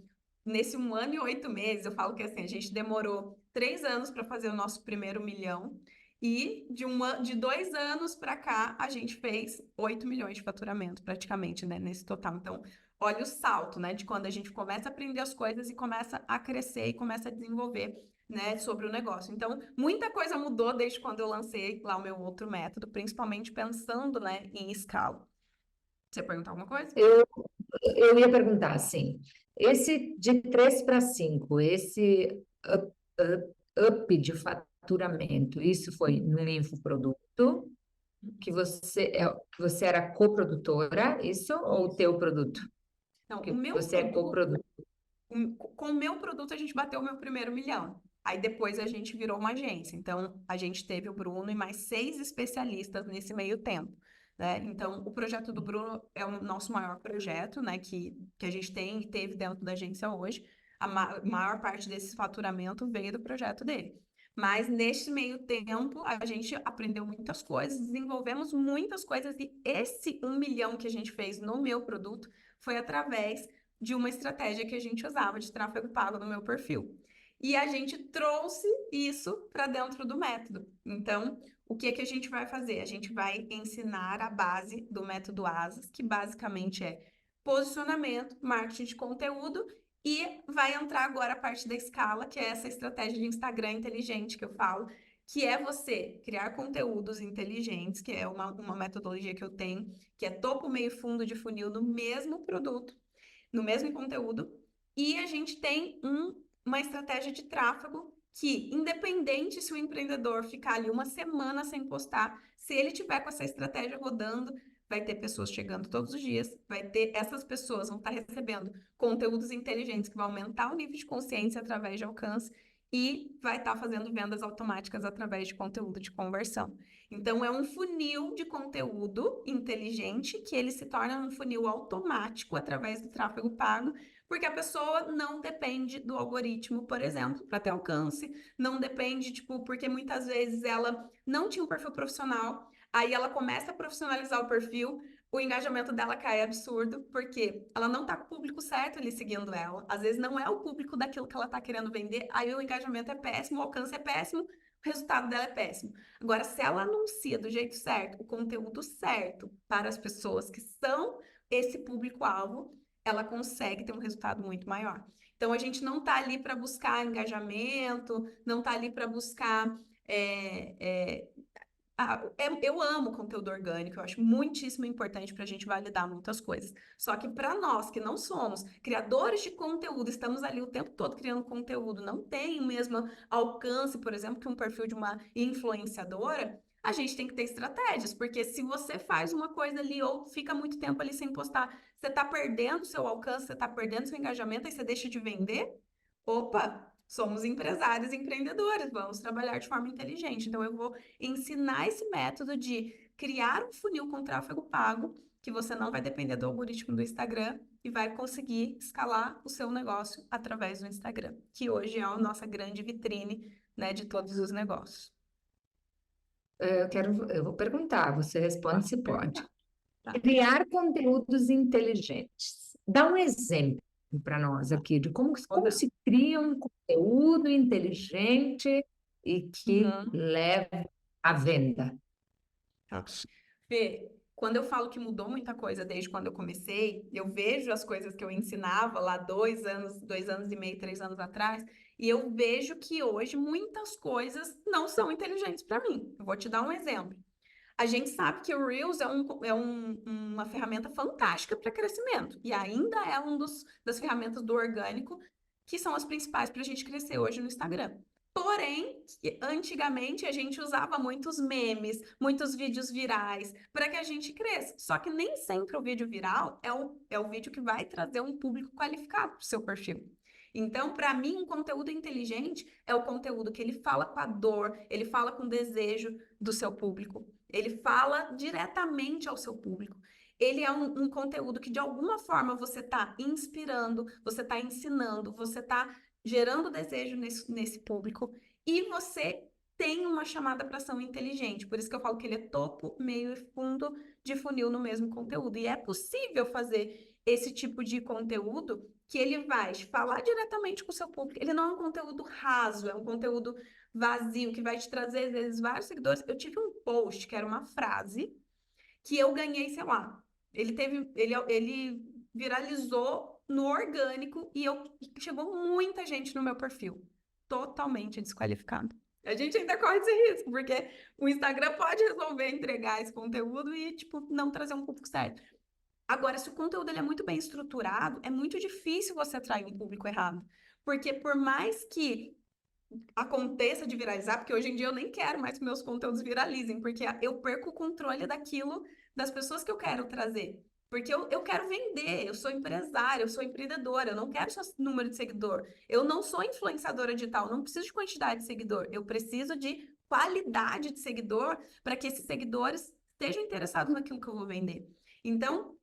Speaker 2: nesse 1 ano e 8 meses, eu falo que assim, a gente demorou 3 anos para fazer o nosso primeiro milhão. E de 2 anos para cá, a gente fez 8 milhões de faturamento, praticamente, né, nesse total. Então, olha o salto, né, de quando a gente começa a aprender as coisas e começa a crescer e começa a desenvolver, né, sobre o negócio. Então, muita coisa mudou desde quando eu lancei lá o meu outro método, principalmente pensando, né, em escala. Você perguntar alguma coisa?
Speaker 1: Eu ia perguntar assim, esse de 3 para 5, esse up de faturamento, isso foi no infoproduto, que você era coprodutora, isso, ou o teu produto?
Speaker 2: Então, o
Speaker 1: Que
Speaker 2: meu
Speaker 1: você é
Speaker 2: produto,
Speaker 1: coprodutor.
Speaker 2: com o meu produto, a gente bateu o meu primeiro milhão. Aí depois a gente virou uma agência. Então, a gente teve o Bruno e mais 6 especialistas nesse meio tempo, né? Então, o projeto do Bruno é o nosso maior projeto, né? Que a gente tem e teve dentro da agência hoje. A maior parte desse faturamento veio do projeto dele. Mas neste meio tempo, a gente aprendeu muitas coisas, desenvolvemos muitas coisas, e esse 1 milhão que a gente fez no meu produto foi através de uma estratégia que a gente usava de tráfego pago no meu perfil. E a gente trouxe isso para dentro do método. Então, o que é que a gente vai fazer? A gente vai ensinar a base do método ASAS, que basicamente é posicionamento, marketing de conteúdo, e vai entrar agora a parte da escala, que é essa estratégia de Instagram inteligente que eu falo, que é você criar conteúdos inteligentes, que é uma metodologia que eu tenho, que é topo, meio e fundo de funil no mesmo produto, no mesmo conteúdo, e a gente tem uma estratégia de tráfego que, independente se o empreendedor ficar ali uma semana sem postar, se ele tiver com essa estratégia rodando, vai ter pessoas chegando todos os dias, essas pessoas vão estar recebendo conteúdos inteligentes que vão aumentar o nível de consciência através de alcance e vai estar fazendo vendas automáticas através de conteúdo de conversão. Então, é um funil de conteúdo inteligente que ele se torna um funil automático através do tráfego pago, porque a pessoa não depende do algoritmo, por exemplo, para ter alcance, não depende, tipo, porque muitas vezes ela não tinha um perfil profissional, aí ela começa a profissionalizar o perfil, o engajamento dela cai absurdo, porque ela não está com o público certo ali seguindo ela. Às vezes não é o público daquilo que ela está querendo vender, aí o engajamento é péssimo, o alcance é péssimo, o resultado dela é péssimo. Agora, se ela anuncia do jeito certo, o conteúdo certo para as pessoas que são esse público-alvo, ela consegue ter um resultado muito maior. Então, a gente não está ali para buscar engajamento, não está ali para buscar eu amo conteúdo orgânico, eu acho muitíssimo importante para a gente validar muitas coisas. Só que para nós que não somos criadores de conteúdo, estamos ali o tempo todo criando conteúdo, não tem o mesmo alcance, por exemplo, que um perfil de uma influenciadora, a gente tem que ter estratégias, porque se você faz uma coisa ali ou fica muito tempo ali sem postar, você está perdendo seu alcance, você está perdendo seu engajamento, aí você deixa de vender. Opa! Somos empresários e empreendedores, vamos trabalhar de forma inteligente. Então, eu vou ensinar esse método de criar um funil com tráfego pago, que você não vai depender do algoritmo do Instagram e vai conseguir escalar o seu negócio através do Instagram, que hoje é a nossa grande vitrine, né, de todos os negócios.
Speaker 1: Eu vou perguntar, você responde se pode.
Speaker 2: Tá.
Speaker 1: Criar conteúdos inteligentes. Dá um exemplo para nós aqui de como se cria um conteúdo inteligente e que leva à venda.
Speaker 2: Fê, quando eu falo que mudou muita coisa desde quando eu comecei, eu vejo as coisas que eu ensinava lá 2 anos e meio, 3 anos atrás, e eu vejo que hoje muitas coisas não são inteligentes para mim. Eu vou te dar um exemplo. A gente sabe que o Reels uma ferramenta fantástica para crescimento, e ainda é das ferramentas do orgânico que são as principais para a gente crescer hoje no Instagram. Porém, antigamente a gente usava muitos memes, muitos vídeos virais para que a gente cresça. Só que nem sempre o vídeo viral é o vídeo que vai trazer um público qualificado para o seu perfil. Então, para mim, um conteúdo inteligente é o conteúdo que ele fala com a dor, ele fala com o desejo do seu público, ele fala diretamente ao seu público. Ele é um conteúdo que, de alguma forma, você está inspirando, você está ensinando, você está gerando desejo nesse público e você tem uma chamada para ação inteligente. Por isso que eu falo que ele é topo, meio e fundo de funil no mesmo conteúdo. E é possível fazer esse tipo de conteúdo que ele vai falar diretamente com o seu público. Ele não é um conteúdo raso, é um conteúdo vazio, que vai te trazer, às vezes, vários seguidores. Eu tive um post que era uma frase que eu ganhei, sei lá, ele viralizou no orgânico e chegou muita gente no meu perfil, totalmente desqualificado. A gente ainda corre esse risco, porque o Instagram pode resolver entregar esse conteúdo e, tipo, não trazer um público certo. Agora, se o conteúdo ele é muito bem estruturado, é muito difícil você atrair um público errado. Porque por mais que aconteça de viralizar, porque hoje em dia eu nem quero mais que meus conteúdos viralizem, porque eu perco o controle daquilo, das pessoas que eu quero trazer. Porque eu quero vender, eu sou empresária, eu sou empreendedora, eu não quero só número de seguidor. Eu não sou influenciadora digital, não preciso de quantidade de seguidor, eu preciso de qualidade de seguidor para que esses seguidores estejam interessados naquilo que eu vou vender. Então,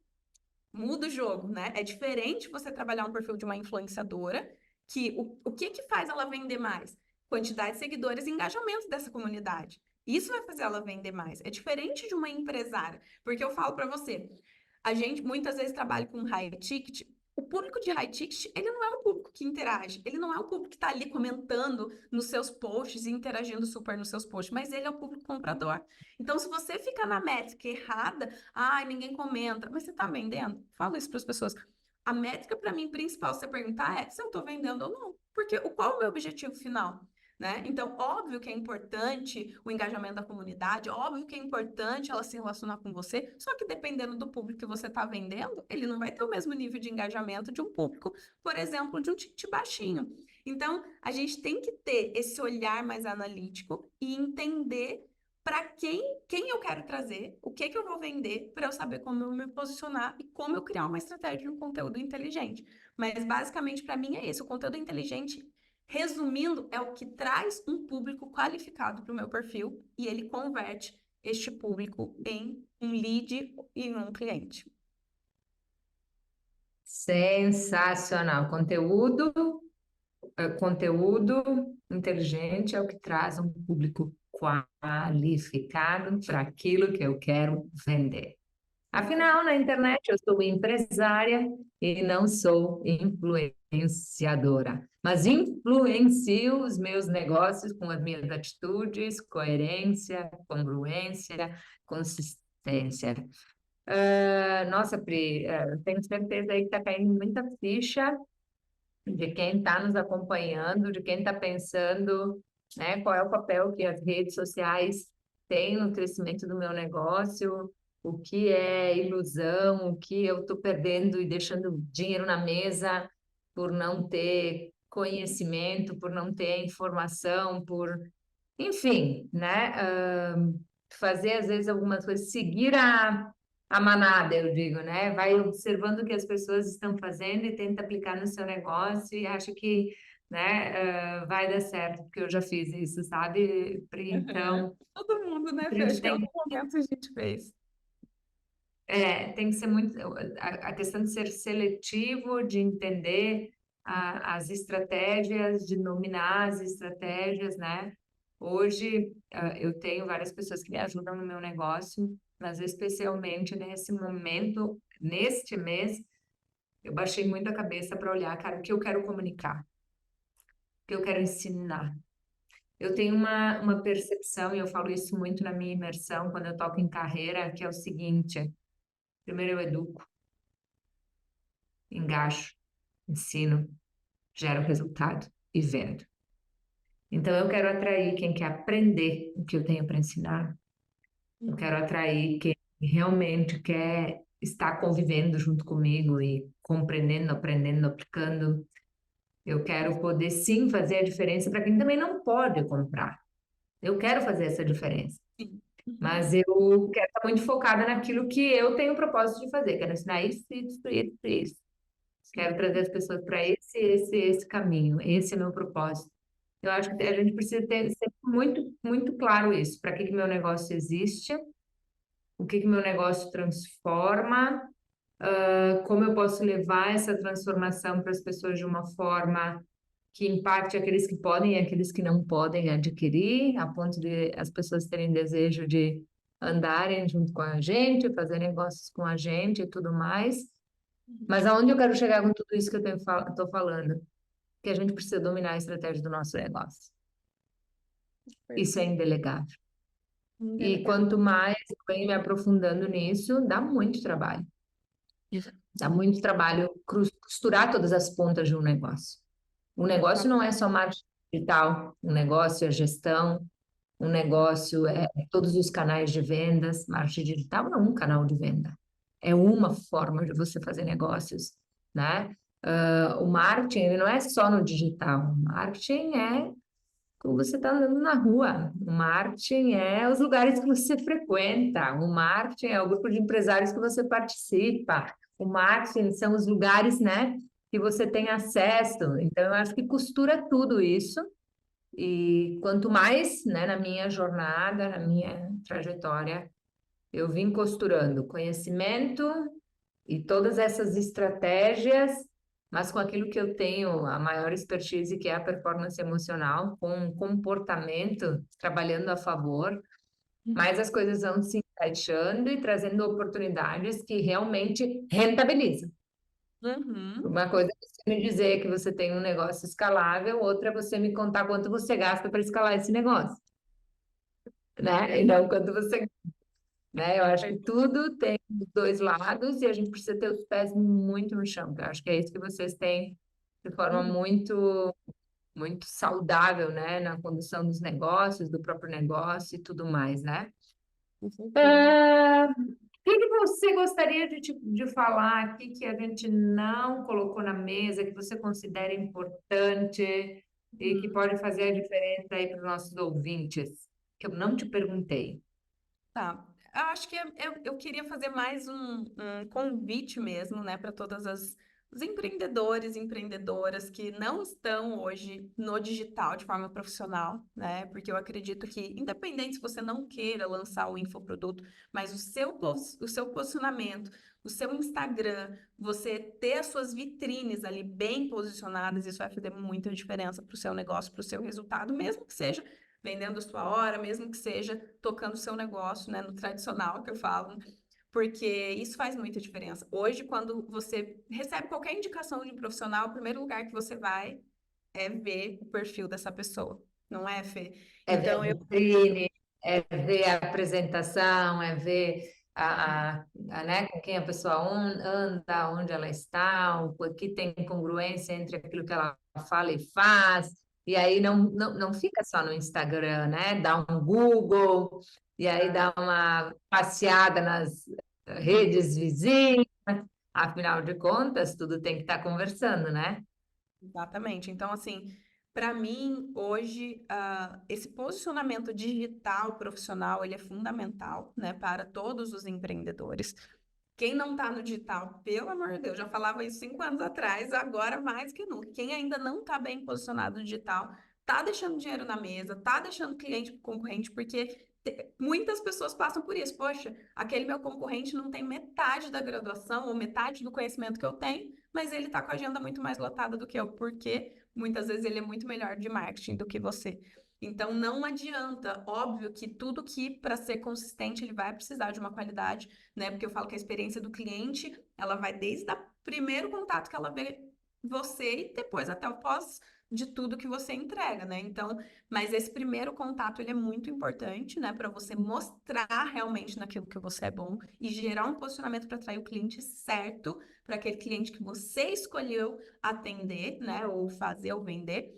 Speaker 2: muda o jogo, né? É diferente você trabalhar um perfil de uma influenciadora, que o que faz ela vender mais? Quantidade de seguidores e engajamento dessa comunidade. Isso vai fazer ela vender mais. É diferente de uma empresária, porque eu falo para você, a gente muitas vezes trabalha com high ticket. O público de high ticket, ele não é um público que interage, ele não é um público que está ali comentando nos seus posts e interagindo super nos seus posts, mas ele é o público comprador. Então, se você fica na métrica errada, ai, ninguém comenta, mas você está vendendo? Fala isso para as pessoas. A métrica, para mim, principal, você perguntar é se eu estou vendendo ou não. Porque qual é o meu objetivo final? Né? Então, óbvio que é importante o engajamento da comunidade, óbvio que é importante ela se relacionar com você, só que dependendo do público que você está vendendo, ele não vai ter o mesmo nível de engajamento de um público, por exemplo, de um ticket baixinho. Então, a gente tem que ter esse olhar mais analítico e entender para quem eu quero trazer, o que eu vou vender, para eu saber como eu me posicionar e como eu criar uma estratégia de um conteúdo inteligente. Mas basicamente para mim é esse, o conteúdo inteligente, resumindo, é o que traz um público qualificado para o meu perfil e ele converte este público em um lead e em um cliente.
Speaker 1: Sensacional. Conteúdo inteligente é o que traz um público qualificado para aquilo que eu quero vender. Afinal, na internet eu sou empresária e não sou influenciadora, mas influencio os meus negócios com as minhas atitudes, coerência, congruência, consistência. Nossa, Pri, tenho certeza aí que está caindo muita ficha de quem está nos acompanhando, de quem está pensando, né, qual é o papel que as redes sociais têm no crescimento do meu negócio, o que é ilusão, o que eu estou perdendo e deixando dinheiro na mesa por não ter conhecimento, por não ter informação, enfim, né, fazer às vezes algumas coisas, seguir a manada, eu digo, né? Vai observando o que as pessoas estão fazendo e tenta aplicar no seu negócio e acha que, né, vai dar certo, porque eu já fiz isso, sabe, Pri? Então,
Speaker 2: Todo mundo, né,
Speaker 1: a
Speaker 2: Fê?
Speaker 1: gente
Speaker 2: Acho que em
Speaker 1: tem,
Speaker 2: algum momento a gente fez.
Speaker 1: tem que ser muito, a questão de ser seletivo, de entender as estratégias, de dominar as estratégias, né? Hoje, eu tenho várias pessoas que me ajudam no meu negócio, mas especialmente nesse momento, neste mês, eu baixei muito a cabeça para olhar, cara, o que eu quero comunicar, o que eu quero ensinar. Eu tenho uma percepção, e eu falo isso muito na minha imersão, quando eu toco em carreira, que é o seguinte: primeiro eu educo, engajo, ensino, gero resultado e vendo. Então eu quero atrair quem quer aprender o que eu tenho para ensinar. Eu quero atrair quem realmente quer estar convivendo junto comigo e compreendendo, aprendendo, aplicando. Eu quero poder sim fazer a diferença para quem também não pode comprar. Eu quero fazer essa diferença,
Speaker 2: Sim.
Speaker 1: mas eu quero estar muito focada naquilo que eu tenho o propósito de fazer. Quero ensinar isso, isso, isso, isso. Quero trazer as pessoas para esse caminho. Esse é o meu propósito. Eu acho que a gente precisa ter sempre muito, muito claro isso. Para que meu negócio existe, o que meu negócio transforma, como eu posso levar essa transformação para as pessoas de uma forma que impacte aqueles que podem e aqueles que não podem adquirir, a ponto de as pessoas terem desejo de andarem junto com a gente, fazer negócios com a gente e tudo mais. Mas aonde eu quero chegar com tudo isso que eu estou falando? Que a gente precisa dominar a estratégia do nosso negócio. Isso é indelegável. E quanto mais eu venho me aprofundando nisso, dá muito trabalho. Dá muito trabalho costurar todas as pontas de um negócio. Um negócio não é só marketing digital, um negócio é gestão, um negócio é todos os canais de vendas. Marketing digital não é um canal de venda, é uma forma de você fazer negócios, né? O marketing ele não é só no digital, o marketing é como você está andando na rua, o marketing é os lugares que você frequenta, o marketing é o grupo de empresários que você participa, o marketing são os lugares, né, que você tem acesso. Então, eu acho que costura tudo isso. E quanto mais, né, na minha jornada, na minha trajetória, eu vim costurando conhecimento e todas essas estratégias, mas com aquilo que eu tenho a maior expertise, que é a performance emocional, com comportamento trabalhando a favor, mas as coisas vão se encaixando e trazendo oportunidades que realmente rentabilizam.
Speaker 2: Uhum.
Speaker 1: Uma coisa é você me dizer que você tem um negócio escalável, outra é você me contar quanto você gasta para escalar esse negócio, né? E não quanto você, né? Eu acho que tudo tem os dois lados e a gente precisa ter os pés muito no chão. Eu acho que é isso que vocês têm de forma
Speaker 2: Uhum.
Speaker 1: muito, muito saudável, né? Na condução dos negócios, do próprio negócio e tudo mais, né?
Speaker 2: Com certeza.
Speaker 1: O que você gostaria de falar aqui que a gente não colocou na mesa, que você considera importante e que
Speaker 2: Uhum.
Speaker 1: pode fazer a diferença aí para os nossos ouvintes? que eu não te perguntei?
Speaker 2: Tá. Eu acho que eu queria fazer mais um convite mesmo, né, para todas os empreendedores e empreendedoras que não estão hoje no digital de forma profissional, né? Porque eu acredito que, independente se você não queira lançar o infoproduto, mas o seu posicionamento, o seu Instagram, você ter as suas vitrines ali bem posicionadas, isso vai fazer muita diferença para o seu negócio, para o seu resultado, mesmo que seja vendendo a sua hora, mesmo que seja tocando o seu negócio, né, no tradicional que eu falo, porque isso faz muita diferença. Hoje, quando você recebe qualquer indicação de um profissional, o primeiro lugar que você vai é ver o perfil dessa pessoa, não é, Fê?
Speaker 1: É ver a
Speaker 2: Então, eu
Speaker 1: vitrine, é ver a apresentação, é ver né, com quem a pessoa anda, onde ela está, o que tem congruência entre aquilo que ela fala e faz. E aí não fica só no Instagram, né? Dá um Google, e aí dá uma passeada nas redes vizinhas. Afinal de contas, tudo tem que estar conversando, né?
Speaker 2: exatamente. Então, assim, para mim, hoje, esse posicionamento digital profissional, ele é fundamental, né, para todos os empreendedores. Quem não está no digital, pelo amor de Deus, já falava isso 5 anos atrás, agora mais que nunca. Quem ainda não está bem posicionado no digital, está deixando dinheiro na mesa, está deixando cliente concorrente, porque muitas pessoas passam por isso. Poxa, aquele meu concorrente não tem metade da graduação ou metade do conhecimento que eu tenho, mas ele está com a agenda muito mais lotada do que eu, porque muitas vezes ele é muito melhor de marketing do que você. Então, não adianta. Óbvio que tudo que, para ser consistente, ele vai precisar de uma qualidade, né? Porque eu falo que a experiência do cliente, ela vai desde o primeiro contato que ela vê você e depois até o pós de tudo que você entrega, né? Então, mas esse primeiro contato, ele é muito importante, né? Para você mostrar realmente naquilo que você é bom e gerar um posicionamento para atrair o cliente certo, para aquele cliente que você escolheu atender, né? Ou fazer ou vender.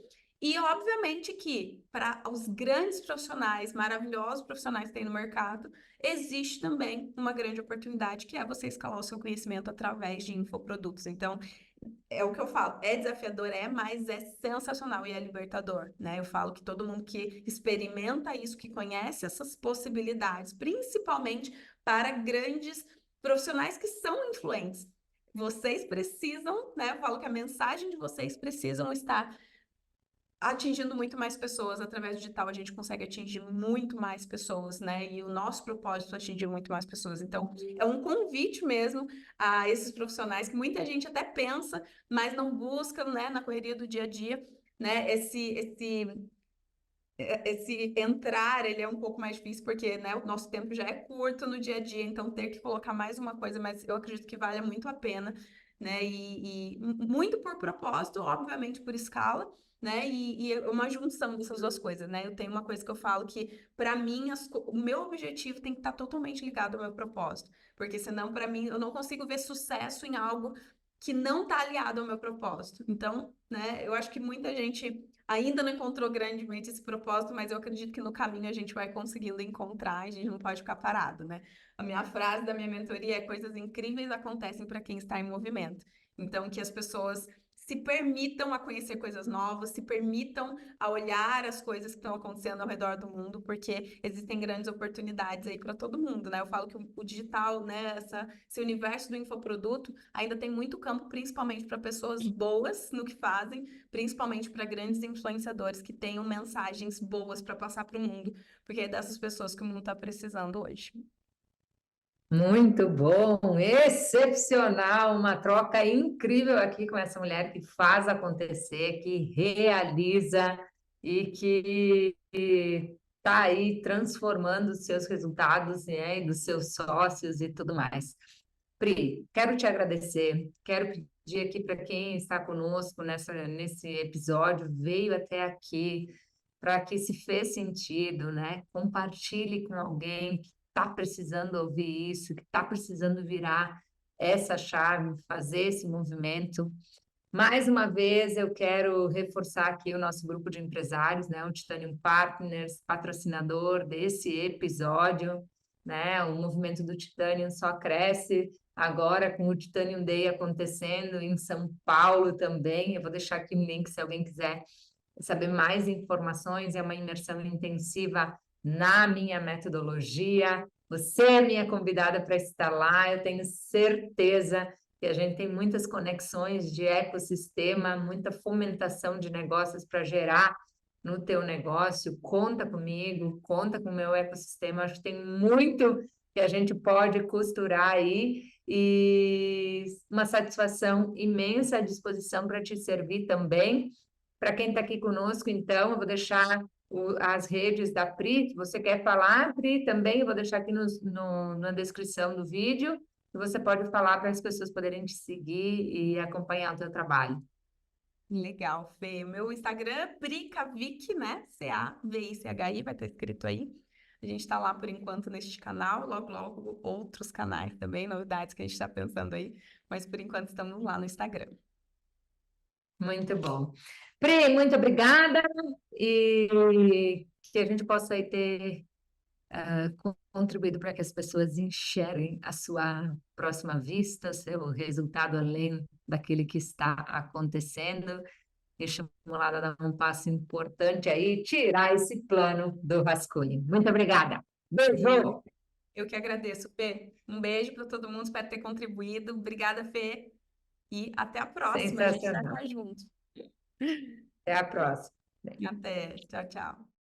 Speaker 2: E, obviamente, que para os grandes profissionais, maravilhosos profissionais que tem no mercado, existe também uma grande oportunidade, que é você escalar o seu conhecimento através de infoprodutos. Então, é o que eu falo, é desafiador, mas é sensacional e é libertador, né? Eu falo que todo mundo que experimenta isso, que conhece essas possibilidades, principalmente para grandes profissionais que são influentes, vocês precisam, né? Eu falo que a mensagem de vocês precisam estar atingindo muito mais pessoas através do digital, a gente consegue atingir muito mais pessoas, né? E o nosso propósito é atingir muito mais pessoas. Então, é um convite mesmo a esses profissionais que muita gente até pensa, mas não busca, né, na correria do dia a dia, né? Esse entrar, ele é um pouco mais difícil porque, né, o nosso tempo já é curto no dia a dia, então ter que colocar mais uma coisa, mas eu acredito que vale muito a pena, né? E muito por propósito, obviamente por escala, né? E é uma junção dessas duas coisas, né? Eu tenho uma coisa que eu falo que, para mim, o meu objetivo tem que estar totalmente ligado ao meu propósito, porque senão, para mim, eu não consigo ver sucesso em algo que não está aliado ao meu propósito. Então, né, eu acho que muita gente ainda não encontrou grandemente esse propósito, mas eu acredito que no caminho a gente vai conseguindo encontrar, a gente não pode ficar parado, né? A minha frase da minha mentoria é: coisas incríveis acontecem para quem está em movimento. Então, que as pessoas se permitam a conhecer coisas novas, se permitam a olhar as coisas que estão acontecendo ao redor do mundo, porque existem grandes oportunidades aí para todo mundo, né? Eu falo que o digital, né, esse universo do infoproduto ainda tem muito campo, principalmente para pessoas boas no que fazem, principalmente para grandes influenciadores que tenham mensagens boas para passar para o mundo, porque é dessas pessoas que o mundo está precisando hoje.
Speaker 1: Muito bom, excepcional, uma troca incrível aqui com essa mulher que faz acontecer, que realiza e que está aí transformando os seus resultados, né, e dos seus sócios e tudo mais. Pri, quero te agradecer, quero pedir aqui para quem está conosco nesse episódio, veio até aqui, para que se fez sentido, né? Compartilhe com alguém que está precisando ouvir isso, que está precisando virar essa chave, fazer esse movimento. Mais uma vez, eu quero reforçar aqui o nosso grupo de empresários, né? O Titanium Partners, patrocinador desse episódio, né? O movimento do Titanium só cresce agora com o Titanium Day acontecendo em São Paulo também. Eu vou deixar aqui o link se alguém quiser saber mais informações. É uma imersão intensiva na minha metodologia. Você é minha convidada para estar lá. Eu tenho certeza que a gente tem muitas conexões de ecossistema, muita fomentação de negócios para gerar no teu negócio. Conta comigo, conta com o meu ecossistema. Acho que tem muito que a gente pode costurar aí e uma satisfação imensa à disposição para te servir também. Para quem está aqui conosco, então, eu vou deixar as redes da Pri. Você quer falar, Pri, também? Eu vou deixar aqui na descrição do vídeo. E você pode falar para as pessoas poderem te seguir e acompanhar o teu trabalho.
Speaker 2: Legal, Fê. Meu Instagram é Pricavic, né? Cavichi, vai estar escrito aí. A gente está lá por enquanto neste canal, logo, logo outros canais também, novidades que a gente está pensando aí, mas por enquanto estamos lá no Instagram.
Speaker 1: Muito bom. Pri, muito obrigada e que a gente possa aí ter contribuído para que as pessoas enxerguem a sua próxima vista, seu resultado além daquele que está acontecendo, e estimulado a dar um passo importante aí, tirar esse plano do rascunho. Muito obrigada. Beijo!
Speaker 2: Eu que agradeço, Fê. Um beijo para todo mundo, espero ter contribuído. Obrigada, Fê. E até a próxima, a gente vai
Speaker 1: Sensacional.
Speaker 2: estar junto.
Speaker 1: Até a próxima.
Speaker 2: Até. Tchau, tchau.